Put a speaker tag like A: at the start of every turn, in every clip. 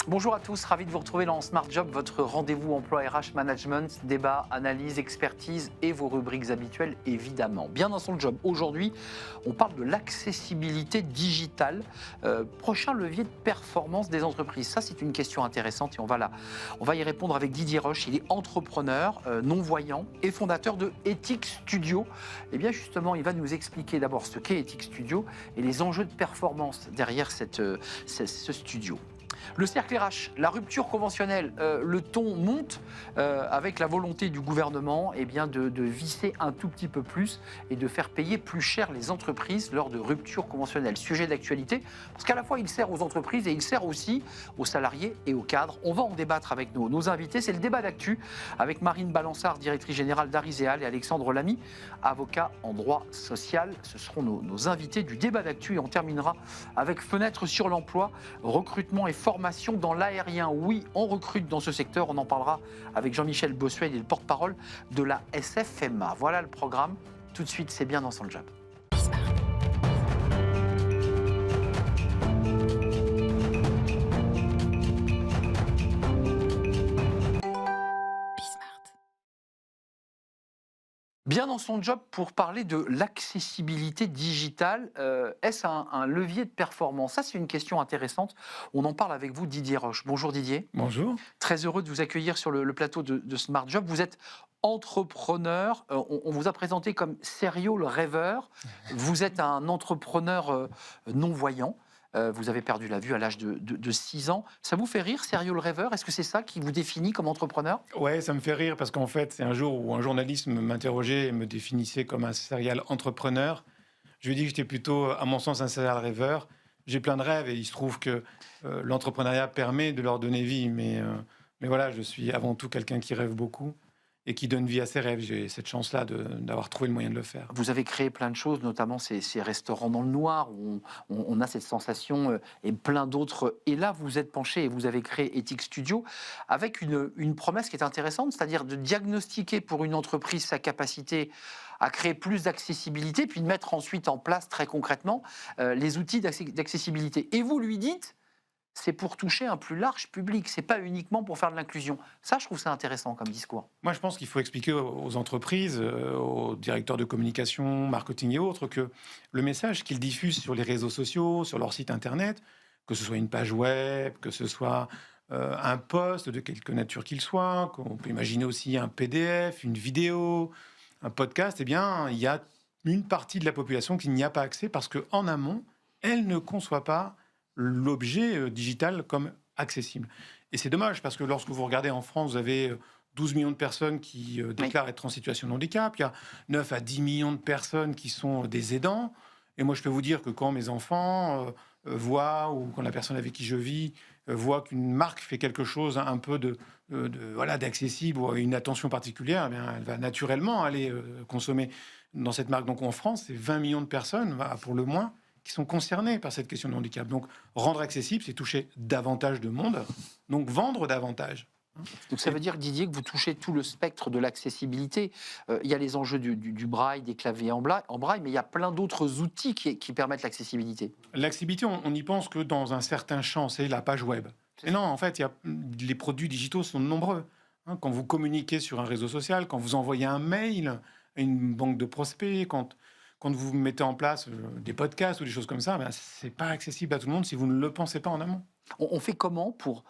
A: Bonjour à tous, ravi de vous retrouver dans Smart Job, votre rendez-vous emploi RH management, débat, analyse, expertise et vos rubriques habituelles évidemment. Bien dans son job, aujourd'hui on parle de l'accessibilité digitale, prochain levier de performance des entreprises. Ça c'est une question intéressante et on va y répondre avec Didier Roche. Il est entrepreneur, non-voyant et fondateur de Ethic Studio. Et bien justement il va nous expliquer d'abord ce qu'est Ethic Studio et les enjeux de performance derrière ce studio. Le cercle RH, la rupture conventionnelle, le ton monte avec la volonté du gouvernement de visser un tout petit peu plus et de faire payer plus cher les entreprises lors de ruptures conventionnelles. Sujet d'actualité, parce qu'à la fois il sert aux entreprises et il sert aussi aux salariés et aux cadres. On va en débattre avec nos invités. C'est le débat d'actu avec Marine Balançard, directrice générale d'Ariséal, et Alexandre Lamy, avocat en droit social. Ce seront nos invités du débat d'actu et on terminera avec Fenêtre sur l'emploi, recrutement et formation dans l'aérien. Oui, on recrute dans ce secteur. On en parlera avec Jean-Michel Bossuet, le porte-parole de la SFMA. Voilà le programme. Tout de suite, c'est bien dans son job. Bien dans son job pour parler de l'accessibilité digitale. Est-ce un levier de performance? Ça, c'est une question intéressante. On en parle avec vous, Didier Roche. Bonjour Didier.
B: Bonjour.
A: Très heureux de vous accueillir sur le plateau de Smart Job. Vous êtes entrepreneur. On vous a présenté comme Serial rêveur. Vous êtes un entrepreneur non-voyant. Vous avez perdu la vue à l'âge de 6 ans. Ça vous fait rire, Serial rêveur? Est-ce que c'est ça qui vous définit comme entrepreneur?
B: Ouais, ça me fait rire parce qu'en fait, c'est un jour où un journaliste m'interrogeait et me définissait comme un serial entrepreneur. Je lui ai dit que j'étais plutôt, à mon sens, un serial rêveur. J'ai plein de rêves et il se trouve que l'entrepreneuriat permet de leur donner vie. Mais voilà, je suis avant tout quelqu'un qui rêve beaucoup et qui donne vie à ses rêves. J'ai cette chance-là d'avoir trouvé le moyen de le faire.
A: Vous avez créé plein de choses, notamment ces restaurants dans le noir, où on a cette sensation et plein d'autres. Et là, vous vous êtes penché et vous avez créé Ethic Studio avec une promesse qui est intéressante, c'est-à-dire de diagnostiquer pour une entreprise sa capacité à créer plus d'accessibilité, puis de mettre ensuite en place très concrètement les outils d'accessibilité. Et vous lui dites, c'est pour toucher un plus large public, c'est pas uniquement pour faire de l'inclusion. Ça, je trouve ça intéressant comme discours.
B: Moi, je pense qu'il faut expliquer aux entreprises, aux directeurs de communication, marketing et autres, que le message qu'ils diffusent sur les réseaux sociaux, sur leur site internet, que ce soit une page web, que ce soit un post de quelque nature qu'il soit, qu'on peut imaginer aussi un PDF, une vidéo, un podcast, eh bien, il y a une partie de la population qui n'y a pas accès parce qu'en amont, elle ne conçoit pas l'objet digital comme accessible. Et c'est dommage parce que lorsque vous regardez en France, vous avez 12 millions de personnes qui déclarent être en situation de handicap. Il y a 9 à 10 millions de personnes qui sont des aidants. Et moi, je peux vous dire que quand mes enfants voient, ou quand la personne avec qui je vis voit qu'une marque fait quelque chose un peu d'accessible ou une attention particulière, eh bien, elle va naturellement aller consommer dans cette marque. Donc en France, c'est 20 millions de personnes, pour le moins, qui sont concernés par cette question de handicap. Donc, rendre accessible, c'est toucher davantage de monde, donc vendre davantage.
A: Donc ça veut dire, Didier, que vous touchez tout le spectre de l'accessibilité. Il y a les enjeux du braille, des claviers en braille, mais il y a plein d'autres outils qui permettent l'accessibilité.
B: L'accessibilité, on n'y pense que dans un certain champ, c'est la page web. Et non, en fait, les produits digitaux sont nombreux. Quand vous communiquez sur un réseau social, quand vous envoyez un mail à une banque de prospects, quand vous mettez en place des podcasts ou des choses comme ça, ce n'est pas accessible à tout le monde si vous ne le pensez pas en amont.
A: On fait comment pour,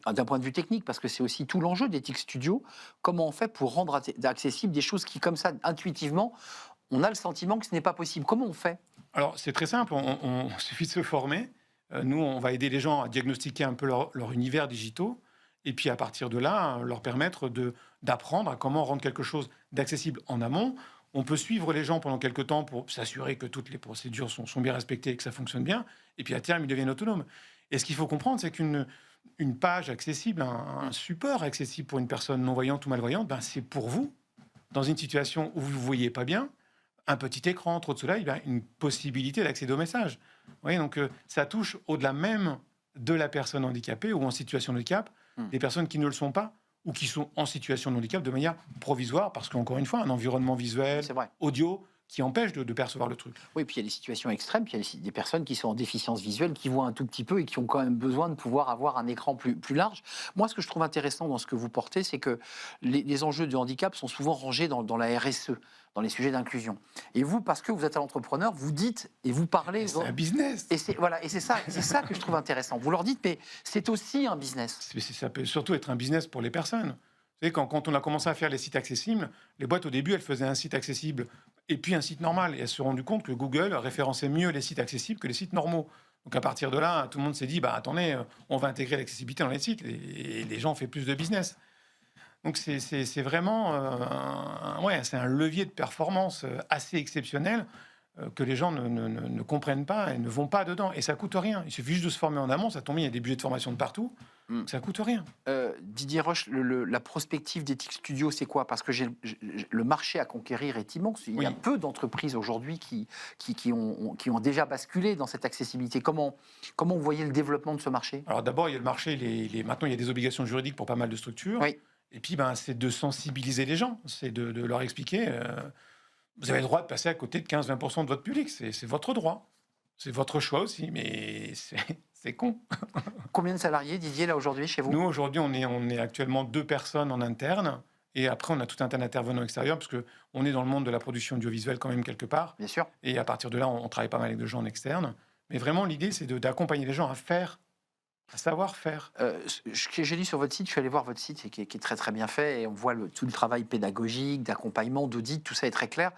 A: d'un point de vue technique, parce que c'est aussi tout l'enjeu d'Ethic Studio, comment on fait pour rendre accessible des choses qui, comme ça, intuitivement, on a le sentiment que ce n'est pas possible. Comment on fait?
B: Alors, c'est très simple, on suffit de se former. Nous, on va aider les gens à diagnostiquer un peu leur univers digitaux, et puis à partir de là, leur permettre d'apprendre à comment rendre quelque chose d'accessible en amont. On peut suivre les gens pendant quelques temps pour s'assurer que toutes les procédures sont bien respectées et que ça fonctionne bien. Et puis à terme, ils deviennent autonomes. Et ce qu'il faut comprendre, c'est qu'une page accessible, un support accessible pour une personne non-voyante ou malvoyante, c'est pour vous, dans une situation où vous ne voyez pas bien, un petit écran, trop de soleil, une possibilité d'accéder au message. Vous voyez, donc ça touche au-delà même de la personne handicapée ou en situation de handicap, des personnes qui ne le sont pas, ou qui sont en situation de handicap de manière provisoire, parce qu'encore une fois, un environnement visuel, audio, qui empêche de percevoir le truc.
A: Oui, puis il y a des situations extrêmes, puis il y a des personnes qui sont en déficience visuelle, qui voient un tout petit peu et qui ont quand même besoin de pouvoir avoir un écran plus large. Moi, ce que je trouve intéressant dans ce que vous portez, c'est que les enjeux de handicap sont souvent rangés dans la RSE, dans les sujets d'inclusion. Et vous, parce que vous êtes un entrepreneur, vous dites et vous parlez...
B: C'est un business.
A: Et c'est ça que je trouve intéressant. Vous leur dites, mais c'est aussi un business.
B: Ça peut surtout être un business pour les personnes. Vous savez, quand on a commencé à faire les sites accessibles, les boîtes au début, elles faisaient un site accessible et puis un site normal. Et elles se sont rendues compte que Google référençait mieux les sites accessibles que les sites normaux. Donc à partir de là, tout le monde s'est dit, bah attendez, on va intégrer l'accessibilité dans les sites. Et les gens ont fait plus de business. Donc c'est vraiment c'est un levier de performance assez exceptionnel que les gens ne comprennent pas et ne vont pas dedans. Et ça coûte rien. Il suffit juste de se former en amont. Ça tombe bien, il y a des budgets de formation de partout. Ça coûte rien.
A: Didier Roche, la prospective d'Ethics Studio, c'est quoi? Parce que le marché à conquérir est immense. Il y a peu d'entreprises aujourd'hui qui ont déjà basculé dans cette accessibilité. Comment vous voyez le développement de ce marché?
B: Alors d'abord, il y a le marché. Maintenant, il y a des obligations juridiques pour pas mal de structures.
A: Oui.
B: Et puis, c'est de sensibiliser les gens. C'est de leur expliquer... vous avez le droit de passer à côté de 15-20% de votre public. C'est votre droit. C'est votre choix aussi, mais c'est con.
A: Combien de salariés, Didier, là, aujourd'hui, chez vous?
B: Nous, aujourd'hui, on est actuellement 2 personnes en interne. Et après, on a tout un tas d'intervenants extérieurs, parce qu'on est dans le monde de la production audiovisuelle quand même quelque part.
A: Bien sûr.
B: Et à partir de là, on travaille pas mal avec de gens en externe. Mais vraiment, l'idée, c'est d'accompagner les gens à faire, à savoir faire.
A: Ce que j'ai lu sur votre site, je suis allé voir votre site qui est très très bien fait et on voit tout le travail pédagogique, d'accompagnement, d'audit, tout ça est très clair.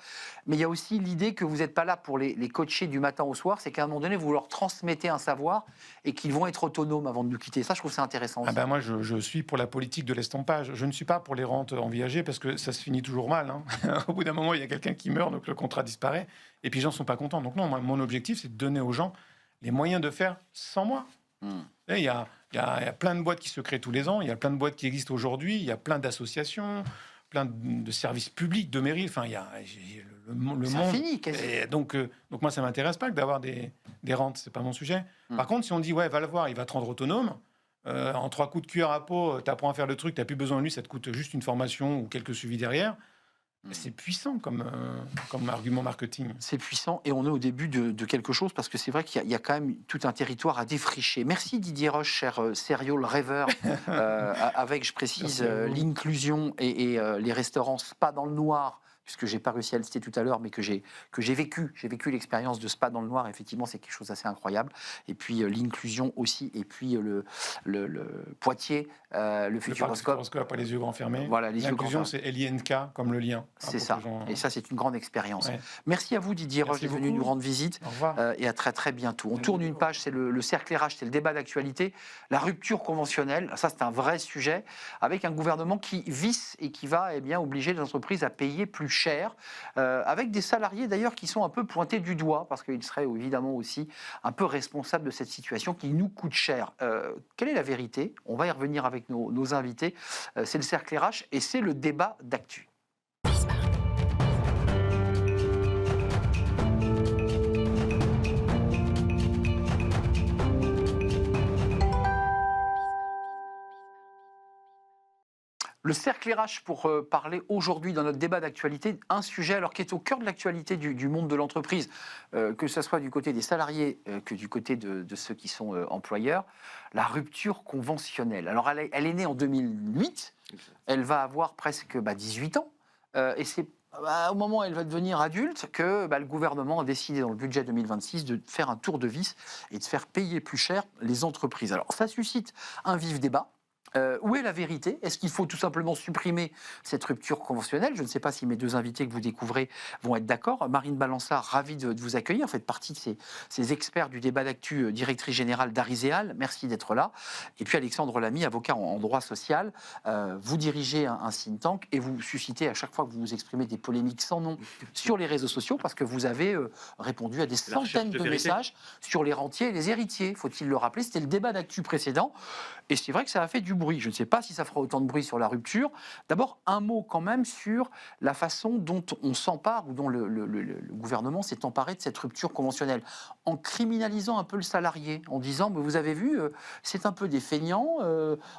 A: Mais il y a aussi l'idée que vous n'êtes pas là pour les coacher du matin au soir, c'est qu'à un moment donné, vous leur transmettez un savoir et qu'ils vont être autonomes avant de nous quitter. Ça, je trouve c'est intéressant aussi.
B: Moi, je suis pour la politique de l'estampage. Je ne suis pas pour les rentes en viager parce que ça se finit toujours mal. Hein. Au bout d'un moment, il y a quelqu'un qui meurt, donc le contrat disparaît et puis les gens ne sont pas contents. Donc non, mon objectif, c'est de donner aux gens les moyens de faire sans moi. Il y a plein de boîtes qui se créent tous les ans, il y a plein de boîtes qui existent aujourd'hui, il y a plein d'associations, plein de services publics, de mairies, enfin, il y a le monde...
A: C'est infini, quasi.
B: Et donc moi, ça ne m'intéresse pas que d'avoir des rentes, c'est pas mon sujet. Par contre, si on dit, ouais, va le voir, il va te rendre autonome, en 3 coups de cuillère à peau, tu apprends à faire le truc, tu n'as plus besoin de lui, ça te coûte juste une formation ou quelques suivis derrière. C'est puissant comme argument marketing.
A: C'est puissant et on est au début de quelque chose parce que c'est vrai qu'il y a quand même tout un territoire à défricher. Merci Didier Roche, cher serial rêveur, avec, je précise, l'inclusion et les restaurants Spa dans le Noir, puisque j'ai pas réussi à le citer tout à l'heure, mais que j'ai vécu. J'ai vécu l'expérience de Spa dans le Noir. Effectivement, c'est quelque chose d'assez incroyable. Et puis l'inclusion aussi. Et puis le Poitiers, le Futuroscope.
B: Le Futuroscope, les yeux grands fermés.
A: Voilà, les yeux grands fermés.
B: L'inclusion, c'est LINK comme le lien.
A: C'est ça. Et ça, c'est une grande expérience.
B: Ouais.
A: Merci à vous, Didier Roche, d'être venu nous rendre visite.
B: Au revoir.
A: Et à très très bientôt. On tourne une page. C'est le cercle RH, c'est le débat d'actualité. La rupture conventionnelle. Ça, c'est un vrai sujet. Avec un gouvernement qui visse et qui va obliger les entreprises à payer plus cher, avec des salariés d'ailleurs qui sont un peu pointés du doigt, parce qu'ils seraient évidemment aussi un peu responsables de cette situation qui nous coûte cher. Quelle est la vérité? On va y revenir avec nos invités. C'est le cercle RH et c'est le débat d'actu. Le cercle RH pour parler aujourd'hui dans notre débat d'actualité, un sujet alors qui est au cœur de l'actualité du monde de l'entreprise, que ce soit du côté des salariés que du côté de ceux qui sont employeurs, la rupture conventionnelle. Alors elle est née en 2008, elle va avoir presque 18 ans, et c'est au moment où elle va devenir adulte que le gouvernement a décidé dans le budget 2026 de faire un tour de vis et de faire payer plus cher les entreprises. Alors ça suscite un vif débat. Où est la vérité? Est-ce qu'il faut tout simplement supprimer cette rupture conventionnelle? Je ne sais pas si mes deux invités que vous découvrez vont être d'accord. Marine Balançard, ravie de vous accueillir. Vous faites partie de ces experts du débat d'actu, directrice générale d'Ariséal. Merci d'être là. Et puis Alexandre Lamy, avocat en droit social. Vous dirigez un think tank et vous suscitez à chaque fois que vous vous exprimez des polémiques sans nom sur les réseaux sociaux parce que vous avez répondu à des centaines de messages sur les rentiers et les héritiers. Faut-il le rappeler? C'était le débat d'actu précédent. Et c'est vrai que ça a fait du bruit. Je ne sais pas si ça fera autant de bruit sur la rupture. D'abord, un mot quand même sur la façon dont on s'empare ou dont le gouvernement s'est emparé de cette rupture conventionnelle, en criminalisant un peu le salarié, en disant mais vous avez vu, c'est un peu des feignants,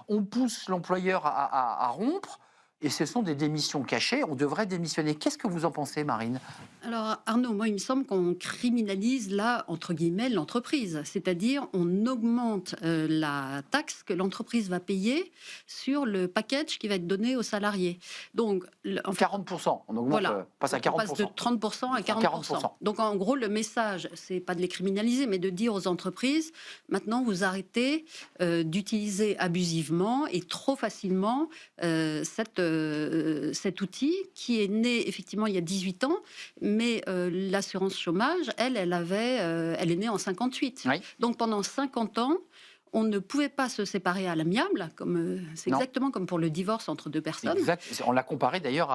A: on pousse l'employeur à rompre. et ce sont des démissions cachées. On devrait démissionner. Qu'est-ce que vous en pensez, Marine?
C: Alors Arnaud, moi il me semble qu'on criminalise là, entre guillemets, l'entreprise. C'est-à-dire on augmente la taxe que l'entreprise va payer sur le package qui va être donné aux salariés. Donc,
A: En 40%, on augmente,
C: voilà,
A: passe à
C: on passe
A: 40%.
C: de 30% à 40%. Donc en gros, le message, c'est pas de les criminaliser, mais de dire aux entreprises, maintenant vous arrêtez d'utiliser abusivement et trop facilement cet outil qui est né effectivement il y a 18 ans, mais l'assurance chômage, elle est née en 58.
A: Oui.
C: Donc pendant 50 ans, on ne pouvait pas se séparer à l'amiable, c'est
A: Non.
C: exactement comme pour le divorce entre deux personnes.
A: Exact. On l'a comparé d'ailleurs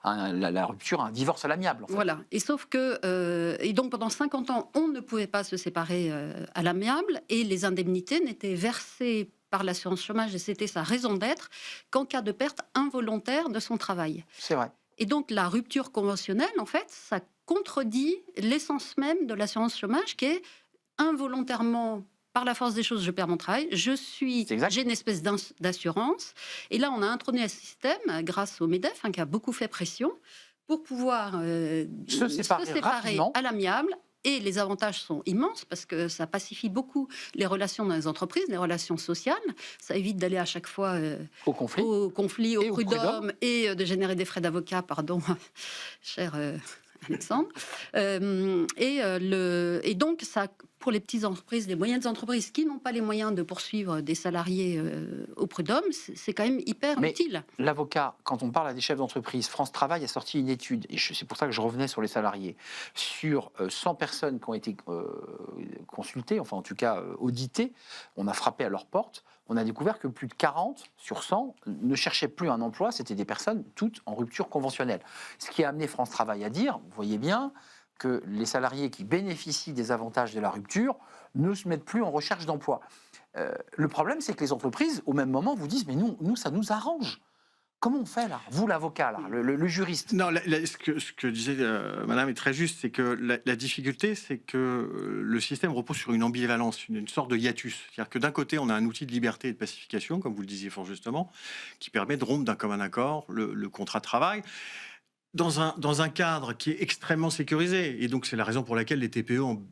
A: à la rupture, à un divorce à l'amiable. En fait.
C: Voilà. Et sauf que, et donc pendant 50 ans, on ne pouvait pas se séparer à l'amiable et les indemnités n'étaient versées par l'assurance chômage, et c'était sa raison d'être, qu'en cas de perte involontaire de son travail.
A: C'est vrai.
C: Et donc la rupture conventionnelle, en fait, ça contredit l'essence même de l'assurance chômage qui est involontairement, par la force des choses, je perds mon travail, j'ai une espèce d'assurance. Et là, on a introduit un système, grâce au MEDEF, qui a beaucoup fait pression, pour pouvoir
A: se séparer
C: à l'amiable. Et les avantages sont immenses parce que ça pacifie beaucoup les relations dans les entreprises, les relations sociales. Ça évite d'aller à chaque fois
A: au conflit,
C: au prud'homme et de générer des frais d'avocat, pardon, cher Alexandre. Et donc, ça, pour les petites entreprises, les moyennes entreprises qui n'ont pas les moyens de poursuivre des salariés au prud'homme, c'est quand même hyper utile.
A: L'avocat, quand on parle à des chefs d'entreprise, France Travail a sorti une étude, et c'est pour ça que je revenais sur les salariés, sur 100 personnes qui ont été consultées, enfin en tout cas auditées, on a frappé à leur porte, on a découvert que plus de 40 sur 100 ne cherchaient plus un emploi, c'était des personnes toutes en rupture conventionnelle. Ce qui a amené France Travail à dire, vous voyez bien, que les salariés qui bénéficient des avantages de la rupture ne se mettent plus en recherche d'emploi. Le problème, c'est que les entreprises, au même moment, vous disent « mais nous, ça nous arrange ». Comment on fait, là? Vous, l'avocat, là, le juriste.
D: Non, ce que disait madame est très juste, c'est que la difficulté, c'est que le système repose sur une ambivalence, une sorte de hiatus. C'est-à-dire que d'un côté, on a un outil de liberté et de pacification, comme vous le disiez fort justement, qui permet de rompre d'un commun accord le contrat de travail, dans un cadre qui est extrêmement sécurisé. Et donc, c'est la raison pour laquelle les TPE ont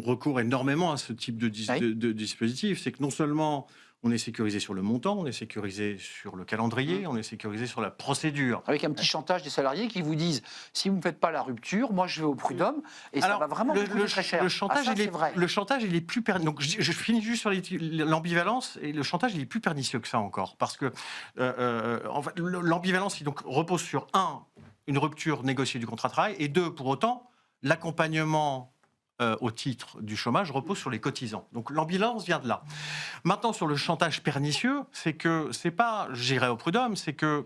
D: recours énormément à ce type de dispositif. C'est que non seulement on est sécurisé sur le montant, on est sécurisé sur le calendrier, on est sécurisé sur la procédure.
A: Avec un petit chantage des salariés qui vous disent « si vous ne faites pas la rupture, moi je vais au prud'homme et ça va vraiment vous coûter très cher ».
D: Le chantage, il est plus pernicieux. Donc je finis juste sur l'ambivalence, et le chantage, il est plus pernicieux que ça encore. Parce que en fait, l'ambivalence, il donc repose sur une rupture négociée du contrat de travail, et deux, pour autant, l'accompagnement au titre du chômage repose sur les cotisants. Donc l'ambivalence vient de là. Maintenant, sur le chantage pernicieux, c'est que c'est pas j'irai au prud'homme, c'est que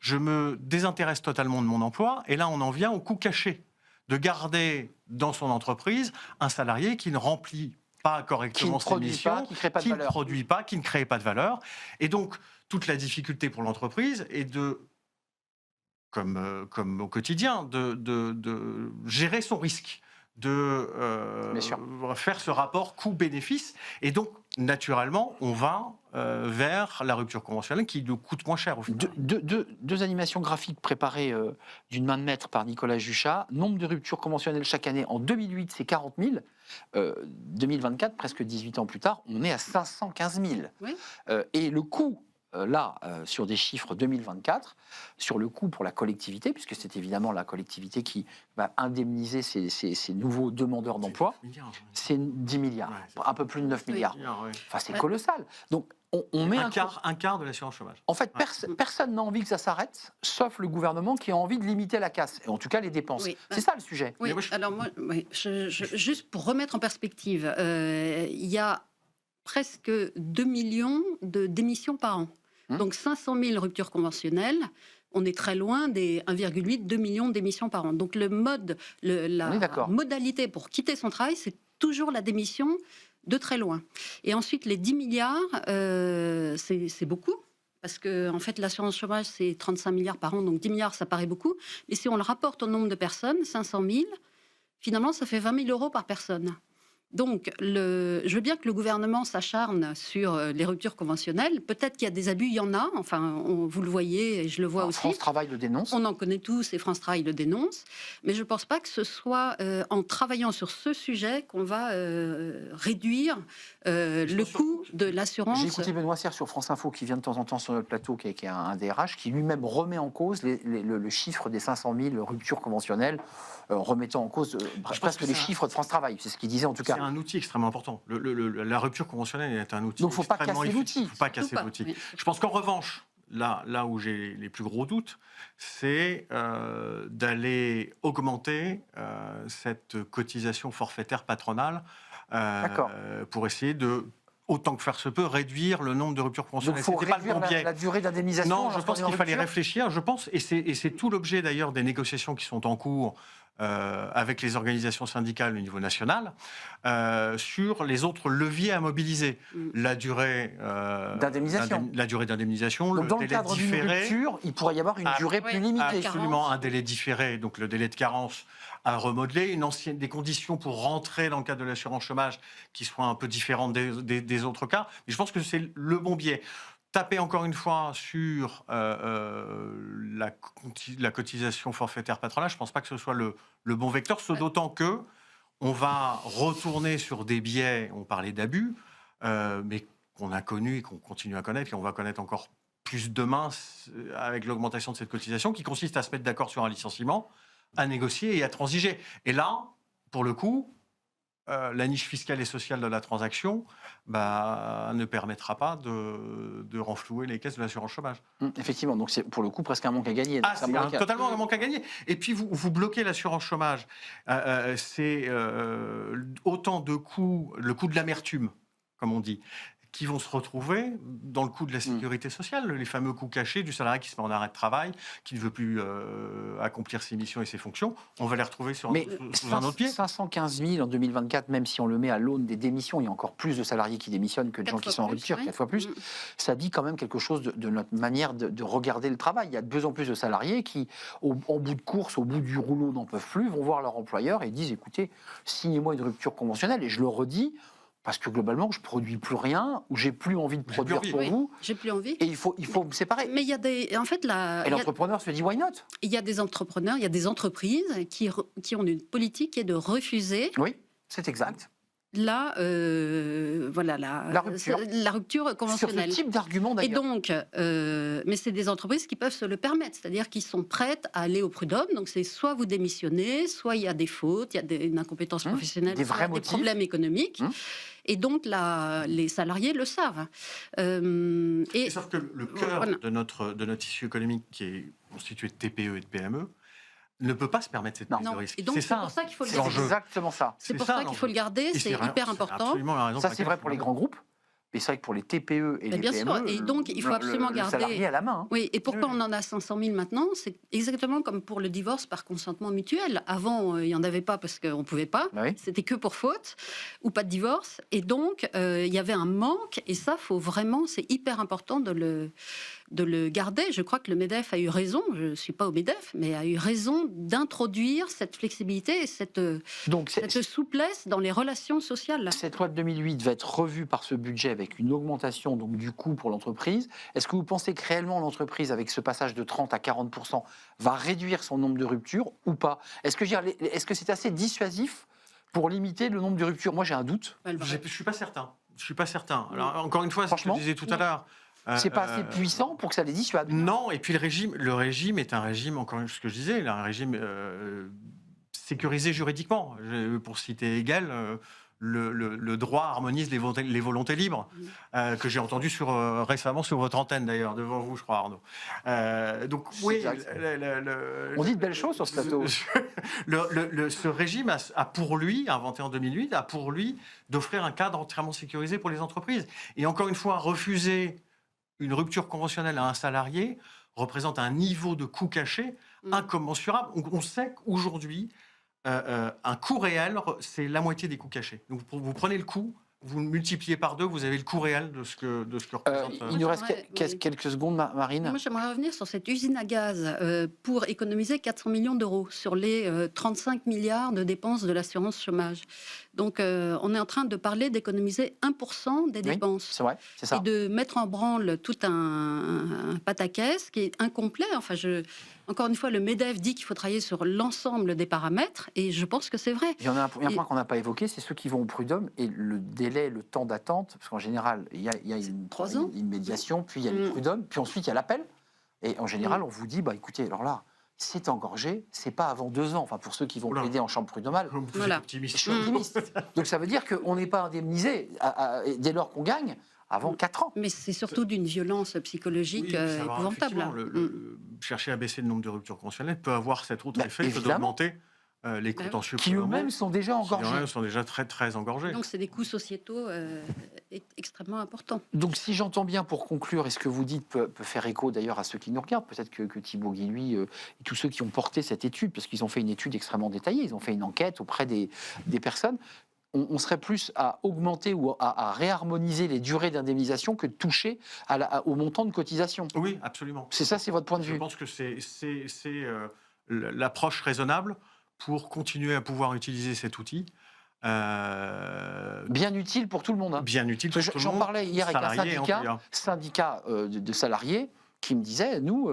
D: je me désintéresse totalement de mon emploi, et là on en vient au coût caché de garder dans son entreprise un salarié qui ne remplit pas correctement ses missions, qui ne produit pas, qui ne crée pas de valeur. Et donc toute la difficulté pour l'entreprise est de, comme au quotidien, de gérer son risque, de faire ce rapport coût-bénéfice. Et donc, naturellement, on va vers la rupture conventionnelle qui nous coûte moins cher au final.
A: Deux animations graphiques préparées d'une main de maître par Nicolas Juchat. Nombre de ruptures conventionnelles chaque année. En 2008, c'est 40 000. 2024, presque 18 ans plus tard, on est à 515 000. Oui. Et le coût sur des chiffres 2024, sur le coût pour la collectivité, puisque c'est évidemment la collectivité qui va indemniser ces nouveaux demandeurs d'emploi, c'est 10 milliards, un peu plus de 9 milliards. Enfin, c'est colossal. Donc, on met
D: un quart de l'assurance chômage.
A: En fait, personne n'a envie que ça s'arrête, sauf le gouvernement qui a envie de limiter la casse, et en tout cas les dépenses. Oui. C'est ça le sujet.
C: Oui. Alors moi, juste pour remettre en perspective, il y a presque 2 millions de démissions par an. Donc 500 000 ruptures conventionnelles, on est très loin des 1,8-2 millions d'émissions par an. Donc la modalité pour quitter son travail, c'est toujours la démission de très loin. Et ensuite, les 10 milliards, c'est beaucoup. Parce que en fait, l'assurance chômage, c'est 35 milliards par an, donc 10 milliards, ça paraît beaucoup. Mais si on le rapporte au nombre de personnes, 500 000, finalement, ça fait 20 000 euros par personne. Donc, je veux bien que le gouvernement s'acharne sur les ruptures conventionnelles. Peut-être qu'il y a des abus, il y en a. Enfin, vous le voyez et je le vois aussi.
A: France Travail le dénonce.
C: On en connaît tous et France Travail le dénonce. Mais je ne pense pas que ce soit en travaillant sur ce sujet qu'on va réduire le coût de l'assurance.
A: J'ai écouté Benoît Serre sur France Info qui vient de temps en temps sur notre plateau, qui est un DRH, qui lui-même remet en cause le chiffre des 500 000 ruptures conventionnelles, remettant en cause presque les chiffres de France Travail. C'est ce qu'il disait en tout cas.
D: C'est un outil extrêmement important. La rupture conventionnelle est un outil.
A: Donc il ne faut pas casser
D: extrêmement
A: l'outil.
D: Il ne faut pas casser l'outil.
C: Oui.
D: Je pense qu'en revanche, là où j'ai les plus gros doutes, c'est d'aller augmenter cette cotisation forfaitaire patronale pour essayer de, autant que faire se peut, réduire le nombre de ruptures conventionnelles.
A: Donc il faut réduire la durée d'indemnisation.
D: Non, je pense qu'il fallait réfléchir. Je pense, et c'est tout l'objet d'ailleurs des négociations qui sont en cours avec les organisations syndicales au niveau national, sur les autres leviers à mobiliser. La durée d'indemnisation,
A: Donc,
D: le
A: dans le
D: délai
A: cadre d'une
D: différé.
A: rupture, il pourrait y avoir une durée plus limitée.
D: Absolument, un délai différé, donc le délai de carence à remodeler, des conditions pour rentrer dans le cadre de l'assurance chômage qui soient un peu différentes des autres cas. Mais je pense que c'est le bon biais. Taper encore une fois sur la cotisation forfaitaire patronale, je ne pense pas que ce soit le bon vecteur, d'autant que on va retourner sur des biais, on parlait d'abus, mais qu'on a connus et qu'on continue à connaître, et on va connaître encore plus demain avec l'augmentation de cette cotisation, qui consiste à se mettre d'accord sur un licenciement, à négocier et à transiger. Et là, pour le coup, la niche fiscale et sociale de la transaction ne permettra pas de renflouer les caisses de l'assurance chômage.
A: Effectivement, donc c'est pour le coup presque un manque à gagner.
D: C'est totalement un manque à gagner. Et puis vous bloquez l'assurance chômage. C'est autant de coûts, le coût de l'amertume, comme on dit, qui vont se retrouver dans le coût de la sécurité sociale, les fameux coûts cachés du salarié qui se met en arrêt de travail, qui ne veut plus accomplir ses missions et ses fonctions. On va les retrouver sous un autre pied.
A: 515 000 en 2024, même si on le met à l'aune des démissions, il y a encore plus de salariés qui démissionnent que de gens qui sont en rupture, 4 fois plus. Ça dit quand même quelque chose de notre manière de regarder le travail. Il y a de plus en plus de salariés qui, en bout de course, au bout du rouleau, n'en peuvent plus, vont voir leur employeur et disent, écoutez, signez-moi une rupture conventionnelle. Et je le redis, parce que globalement, je ne produis plus rien, ou j'ai plus envie de produire pour vous.
C: J'ai plus envie.
A: Et il faut me séparer.
C: Mais il y a des... En fait,
A: et l'entrepreneur se dit, why not?
C: Il y a des entrepreneurs, il y a des entreprises qui ont une politique qui est de refuser...
A: Oui, c'est exact.
C: La rupture conventionnelle.
A: Sur ce type d'argument d'ailleurs.
C: Et donc, mais c'est des entreprises qui peuvent se le permettre, c'est-à-dire qu'ils sont prêtes à aller au prud'homme. Donc c'est soit vous démissionnez, soit il y a des fautes, il y a une incompétence professionnelle,
A: des vrais motifs,
C: des problèmes économiques. Et donc les salariés le savent.
D: Sauf que le cœur de notre tissu économique, qui est constitué de TPE et de PME, ne peut pas se permettre cette prise de risque.
C: Et donc c'est pour ça qu'il faut le garder.
A: C'est exactement ça.
C: C'est pour ça qu'il faut le garder, c'est hyper important.
A: Ça c'est vrai pour les grands groupes. Mais c'est vrai que pour les TPE et les
C: bien
A: PME,
C: sûr. Et donc, il faut absolument garder...
A: Le salarié à la main.
C: Oui, et pourquoi on en a 500 000 maintenant? C'est exactement comme pour le divorce par consentement mutuel. Avant, il n'y en avait pas parce qu'on ne pouvait pas. C'était que pour faute ou pas de divorce. Et donc, il y avait un manque. Et ça, faut vraiment, c'est hyper important de le garder. Je crois que le MEDEF a eu raison, je ne suis pas au MEDEF, mais a eu raison d'introduire cette flexibilité et cette souplesse dans les relations sociales.
A: Cette loi de 2008 va être revue par ce budget avec une augmentation donc, du coût pour l'entreprise. Est-ce que vous pensez que réellement l'entreprise, avec ce passage de 30 à 40%, va réduire son nombre de ruptures ou pas? Est-ce que c'est assez dissuasif pour limiter le nombre de ruptures? Moi, j'ai un doute.
D: Je ne suis pas certain. Alors, encore une fois, ce que je disais tout à l'heure...
A: C'est pas assez puissant pour que ça les dissuade.
D: Non, et puis le régime est un régime, encore une fois, ce que je disais, un régime sécurisé juridiquement. Pour citer Hegel, le droit harmonise les volontés libres, que j'ai entendu récemment sur votre antenne d'ailleurs, devant vous, je crois, Arnaud. Donc oui,
A: on dit de belles choses sur ce plateau.
D: Ce régime a pour lui, inventé en 2008, a pour lui d'offrir un cadre entièrement sécurisé pour les entreprises. Et encore une fois, refuser une rupture conventionnelle à un salarié représente un niveau de coût caché incommensurable. On sait qu'aujourd'hui, un coût réel, c'est la moitié des coûts cachés. Donc vous prenez le coût, vous le multipliez par 2, vous avez le coût réel de ce que représente...
A: il nous reste quelques secondes, Marine.
C: Moi, j'aimerais revenir sur cette usine à gaz pour économiser 400 millions d'euros sur les 35 milliards de dépenses de l'assurance chômage. Donc, on est en train de parler d'économiser 1% des dépenses.
A: C'est vrai, c'est ça.
C: Et de mettre en branle tout un pataquès qui est incomplet. Enfin, encore une fois, le MEDEF dit qu'il faut travailler sur l'ensemble des paramètres, et je pense que c'est vrai.
A: Il y a un point qu'on n'a pas évoqué, c'est ceux qui vont au prud'homme et le délai, le temps d'attente, parce qu'en général, il y a une médiation, puis il y a le prud'homme, puis ensuite il y a l'appel. Et en général, on vous dit, bah écoutez, alors là, c'est engorgé, c'est pas avant 2 ans. Enfin, pour ceux qui vont plaider en chambre prud'homale.
C: Voilà.
A: Je suis optimiste. Donc ça veut dire qu'on n'est pas indemnisé dès lors qu'on gagne avant 4 ans.
C: Mais c'est surtout d'une violence psychologique épouvantable.
D: Chercher à baisser le nombre de ruptures conventionnelles peut avoir cet autre effet que d'augmenter les contentieux
A: qui eux-mêmes sont déjà engorgés.
D: Qui eux-mêmes sont déjà très, très engorgés.
C: Donc c'est des coûts sociétaux extrêmement importants.
A: Donc si j'entends bien, pour conclure, et ce que vous dites peut faire écho d'ailleurs à ceux qui nous regardent, peut-être que Thibaut Guilluy et tous ceux qui ont porté cette étude, parce qu'ils ont fait une étude extrêmement détaillée, ils ont fait une enquête auprès des personnes, on serait plus à augmenter ou à réharmoniser les durées d'indemnisation que de toucher au montant de cotisation.
D: Oui, absolument.
A: C'est ça, c'est votre point de vue.
D: Je pense que c'est l'approche raisonnable pour continuer à pouvoir utiliser cet outil.
A: Bien utile pour tout le monde. Hein.
D: Bien utile pour tout le monde.
A: J'en parlais hier avec un syndicat de salariés qui me disait, nous,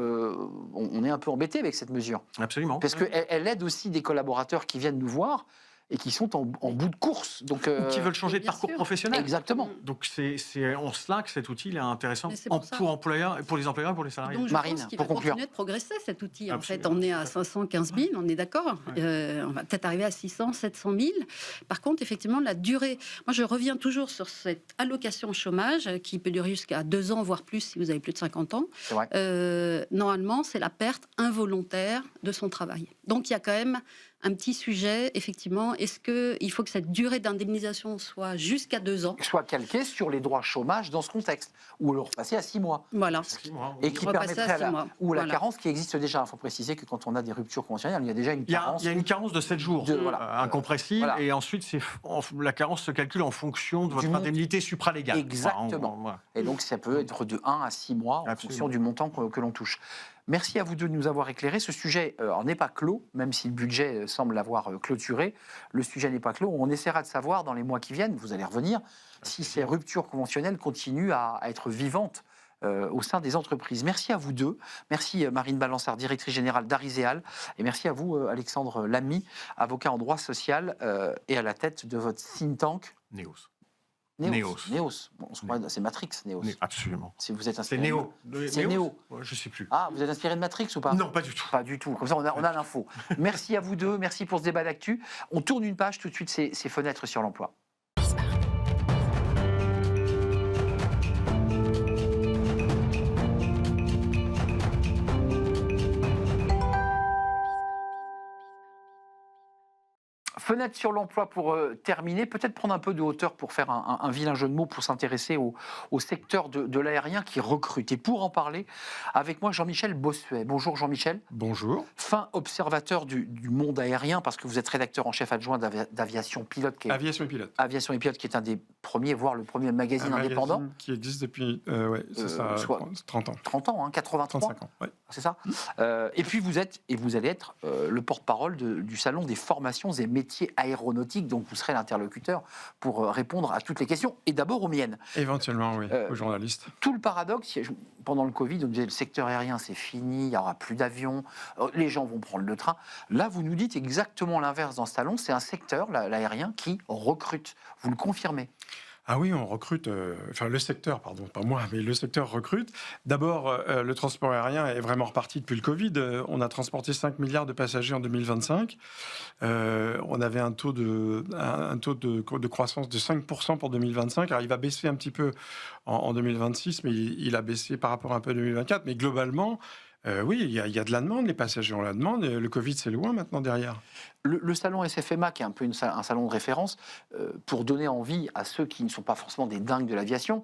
A: on est un peu embêtés avec cette mesure.
D: Absolument.
A: Parce qu'elle aide aussi des collaborateurs qui viennent nous voir et qui sont en bout de course. Donc,
D: ou qui veulent changer de parcours professionnel.
A: Exactement.
D: Donc c'est en cela que cet outil est intéressant pour les employeurs et pour les salariés.
C: Donc je pense qu'il va continuer de progresser, cet outil. Absolument. En fait, on est à 515 000, on est d'accord. Ouais. On va peut-être arriver à 600, 700 000. Par contre, effectivement, la durée... Moi, je reviens toujours sur cette allocation chômage qui peut durer jusqu'à 2 ans, voire plus, si vous avez plus de 50 ans.
A: C'est vrai.
C: Normalement, c'est la perte involontaire de son travail. Donc, il y a quand même un petit sujet, effectivement. Est-ce qu'il faut que cette durée d'indemnisation soit jusqu'à 2 ans ?
A: Soit calquée sur les droits chômage dans ce contexte, ou le repasser à 6 mois.
C: Voilà.
A: 6 mois, et qui permettrait la carence qui existe déjà. Il faut préciser que quand on a des ruptures conventionnelles, il y a déjà une carence.
D: Il y a une carence de 7 jours, incompressible, et ensuite la carence se calcule en fonction de votre indemnité supralégale.
A: Exactement. Et donc ça peut être de 1 à 6 mois en fonction du montant que l'on touche. Merci à vous deux de nous avoir éclairé. Ce sujet n'est pas clos, même si le budget semble l'avoir clôturé. Le sujet n'est pas clos. On essaiera de savoir dans les mois qui viennent, vous allez revenir, si ces ruptures conventionnelles continuent à être vivantes au sein des entreprises. Merci à vous deux. Merci Marine Balançard, directrice générale d'Ariséal. Et merci à vous Alexandre Lamy, avocat en droit social et à la tête de votre think tank. Néos. Bon, c'est Matrix, Néos.
D: Absolument.
A: Si vous êtes inspiré.
D: C'est Néo.
A: C'est Néo.
D: Je ne sais plus.
A: Ah, vous êtes inspiré de Matrix ou pas ?
D: Non, pas du tout.
A: Pas du tout. Comme ça, on a l'info. Merci à vous deux. Merci pour ce débat d'actu. On tourne une page tout de suite, ces fenêtres sur l'emploi. Fenêtre sur l'emploi pour terminer, peut-être prendre un peu de hauteur pour faire un vilain jeu de mots pour s'intéresser au secteur de l'aérien qui recrute. Et pour en parler, avec moi Jean-Michel Bossuet. Bonjour Jean-Michel.
B: Bonjour.
A: Fin observateur du monde aérien, parce que vous êtes rédacteur en chef adjoint d'Aviation Pilote.
B: Aviation et Pilote.
A: Aviation et Pilote, qui est un des premiers, voire le premier magazine indépendant.
B: Magazine qui existe depuis 30 ans.
A: 30 ans, hein, 83.
B: 35 ans, oui.
A: C'est ça. Et puis vous allez être le porte-parole du Salon des formations et métiers aéronautiques, donc vous serez l'interlocuteur pour répondre à toutes les questions, et d'abord aux miennes.
B: Éventuellement, oui, aux journalistes.
A: Tout le paradoxe, pendant le Covid, on disait le secteur aérien c'est fini, il n'y aura plus d'avions, les gens vont prendre le train. Là, vous nous dites exactement l'inverse dans ce salon, c'est un secteur, l'aérien, qui recrute. Vous le confirmez ?
B: Ah oui, on recrute, le secteur, pardon, pas moi, mais le secteur recrute. D'abord, le transport aérien est vraiment reparti depuis le Covid. On a transporté 5 milliards de passagers en 2025. On avait un taux de croissance de 5% pour 2025. Alors, il va baisser un petit peu en 2026, mais il a baissé par rapport un peu à 2024. Mais globalement, oui, il y a de la demande, les passagers ont la demande. Le Covid, c'est loin maintenant derrière.
A: Le salon SFMA, qui est un peu un salon de référence, pour donner envie à ceux qui ne sont pas forcément des dingues de l'aviation,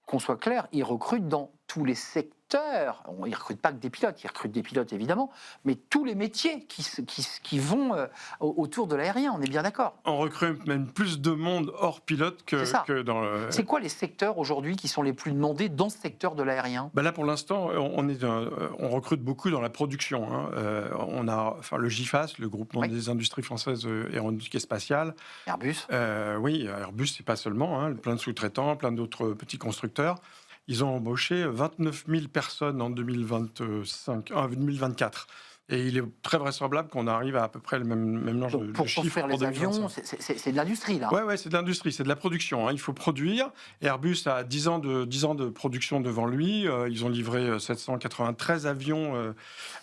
A: qu'on soit clair, ils recrutent dans tous les secteurs secteur, ils ne recrutent pas que des pilotes, ils recrutent des pilotes évidemment, mais tous les métiers qui vont autour de l'aérien, on est bien d'accord.
B: On recrute même plus de monde hors pilote que dans le...
A: C'est quoi les secteurs aujourd'hui qui sont les plus demandés dans ce secteur de l'aérien?
B: Là, pour l'instant, on recrute beaucoup dans la production. On a le GIFAS, le groupement des industries françaises aéronautiques et spatiales.
A: Airbus.
B: Oui, Airbus, c'est pas seulement, plein de sous-traitants, plein d'autres petits constructeurs. Ils ont embauché 29 000 personnes en 2024. Et il est très vraisemblable qu'on arrive à peu près le même nombre de chiffres.
A: Pour construire les avions, c'est de l'industrie, là.
B: Oui, c'est de l'industrie, c'est de la production. Il faut produire. Airbus a 10 ans de production devant lui. Ils ont livré 793 avions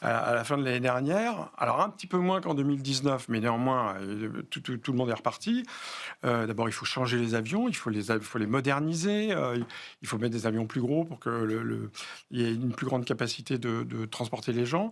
B: à la fin de l'année dernière. Alors, un petit peu moins qu'en 2019, mais néanmoins, tout le monde est reparti. D'abord, il faut changer les avions, il faut les moderniser. Il faut mettre des avions plus gros pour qu'il y ait une plus grande capacité de transporter les gens.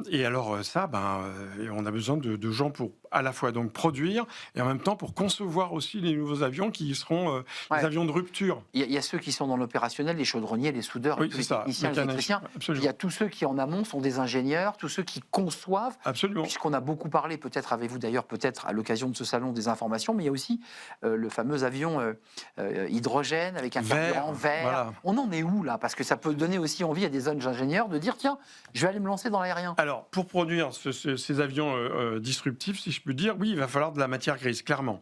B: Et alors on a besoin de gens pour à la fois donc produire et en même temps pour concevoir aussi les nouveaux avions qui seront les avions de rupture.
A: Il y a ceux qui sont dans l'opérationnel, les chaudronniers, les soudeurs, les techniciens, les électriciens.
B: Absolument.
A: Il y a tous ceux qui en amont sont des ingénieurs, tous ceux qui conçoivent.
B: Absolument.
A: Puisqu'on a beaucoup parlé, peut-être avez-vous d'ailleurs peut-être à l'occasion de ce salon des informations, mais il y a aussi le fameux avion hydrogène avec un carburant vert. Voilà. On en est où là? Parce que ça peut donner aussi envie à des jeunes ingénieurs de dire tiens, je vais aller me lancer dans l'aérien.
B: Alors, pour produire ces avions disruptifs, si je peux dire, oui, il va falloir de la matière grise, clairement.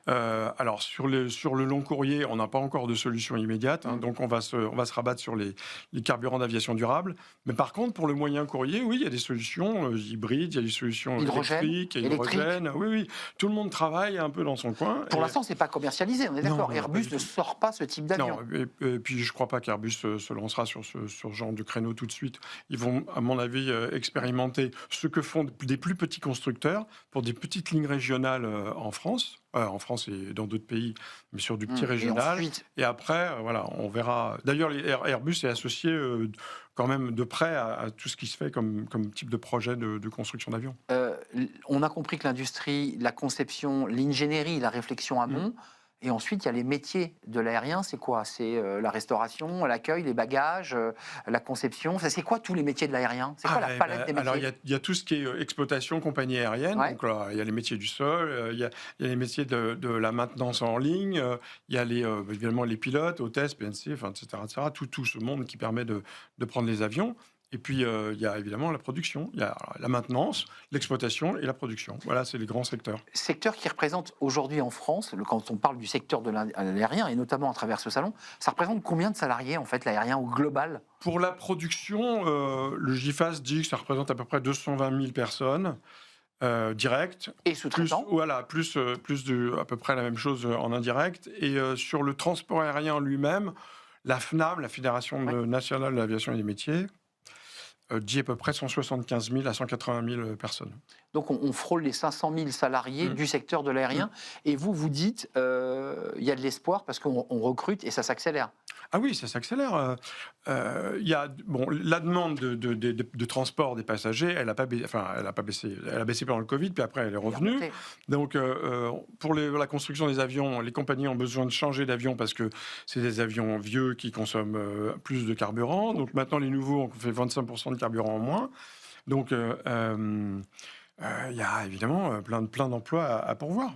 B: Alors, sur le long courrier, on n'a pas encore de solution immédiate, donc on va se rabattre sur les carburants d'aviation durable. Mais par contre, pour le moyen courrier, oui, il y a des solutions hybrides, il y a des solutions électriques, hydrogène. Oui, tout le monde travaille un peu dans son coin.
A: Pour l'instant, c'est pas commercialisé, on est d'accord. Airbus ne sort pas ce type d'avion.
B: Non, et puis je ne crois pas qu'Airbus se lancera sur ce genre de créneau tout de suite. Ils vont, à mon avis, expérimenter ce que font des plus petits constructeurs pour des petites lignes régionales en France et dans d'autres pays, mais sur du petit régional. Et après, on verra. D'ailleurs, Airbus est associé quand même de près à tout ce qui se fait comme type de projet de construction d'avions.
A: On a compris que l'industrie, la conception, l'ingénierie, la réflexion amont. Et ensuite, il y a les métiers de l'aérien. C'est quoi? C'est la restauration, l'accueil, les bagages, la conception. C'est quoi tous les métiers de l'aérien? C'est quoi la palette des métiers?
B: Alors, il y a tout ce qui est exploitation, compagnie aérienne. Ouais. Donc là, il y a les métiers du sol, il y a les métiers de la maintenance en ligne, il y a évidemment les pilotes, hôtesses, PNC, etc. Tout ce monde qui permet de prendre les avions. Et puis, il y a évidemment la production, il y a la maintenance, l'exploitation et la production. Voilà, c'est les grands secteurs.
A: Secteur qui représente aujourd'hui en France, quand on parle du secteur de l'aérien, et notamment à travers ce salon, ça représente combien de salariés, en fait, l'aérien au global?
B: Pour la production, le GIFAS dit que ça représente à peu près 220 000 personnes. Direct.
A: Et sous-traitants.
B: Plus à peu près la même chose en indirect. Et sur le transport aérien lui-même, la FNAM, la Fédération nationale de l'aviation et des métiers, dit à peu près 175 000 à 180 000 personnes.
A: Donc on frôle les 500 000 salariés du secteur de l'aérien. Et vous dites, il y a de l'espoir parce qu'on recrute et ça s'accélère.
B: Ah oui, ça s'accélère. Il y a la demande de transport des passagers, elle a baissé. Elle a baissé pendant le Covid, puis après elle est revenue. Donc pour la construction des avions, les compagnies ont besoin de changer d'avion parce que c'est des avions vieux qui consomment plus de carburant. Donc maintenant les nouveaux, on fait 25% de carburant en moins. Donc il y a évidemment plein d'emplois à pourvoir.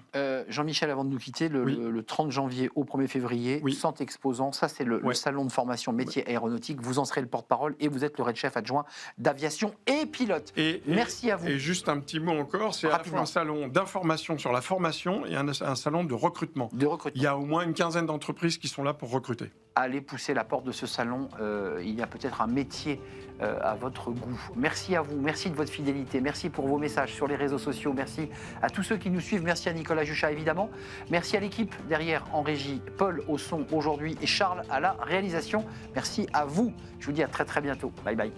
A: Jean-Michel, avant de nous quitter, le 30 janvier au 1er février, 100 exposants, ça c'est le salon de formation métier aéronautique. Vous en serez le porte-parole et vous êtes le chef adjoint d'aviation et pilote. Merci à vous.
B: Et juste un petit mot encore, c'est à la fois un salon d'information sur la formation et un salon de recrutement. Il y a au moins une quinzaine d'entreprises qui sont là pour recruter.
A: Allez pousser la porte de ce salon, il y a peut-être un métier à votre goût. Merci à vous, merci de votre fidélité, merci pour vos messages sur les réseaux sociaux, merci à tous ceux qui nous suivent, merci à Nicolas Juchat évidemment, merci à l'équipe derrière en régie, Paul au son aujourd'hui et Charles à la réalisation. Merci à vous, je vous dis à très bientôt, bye bye.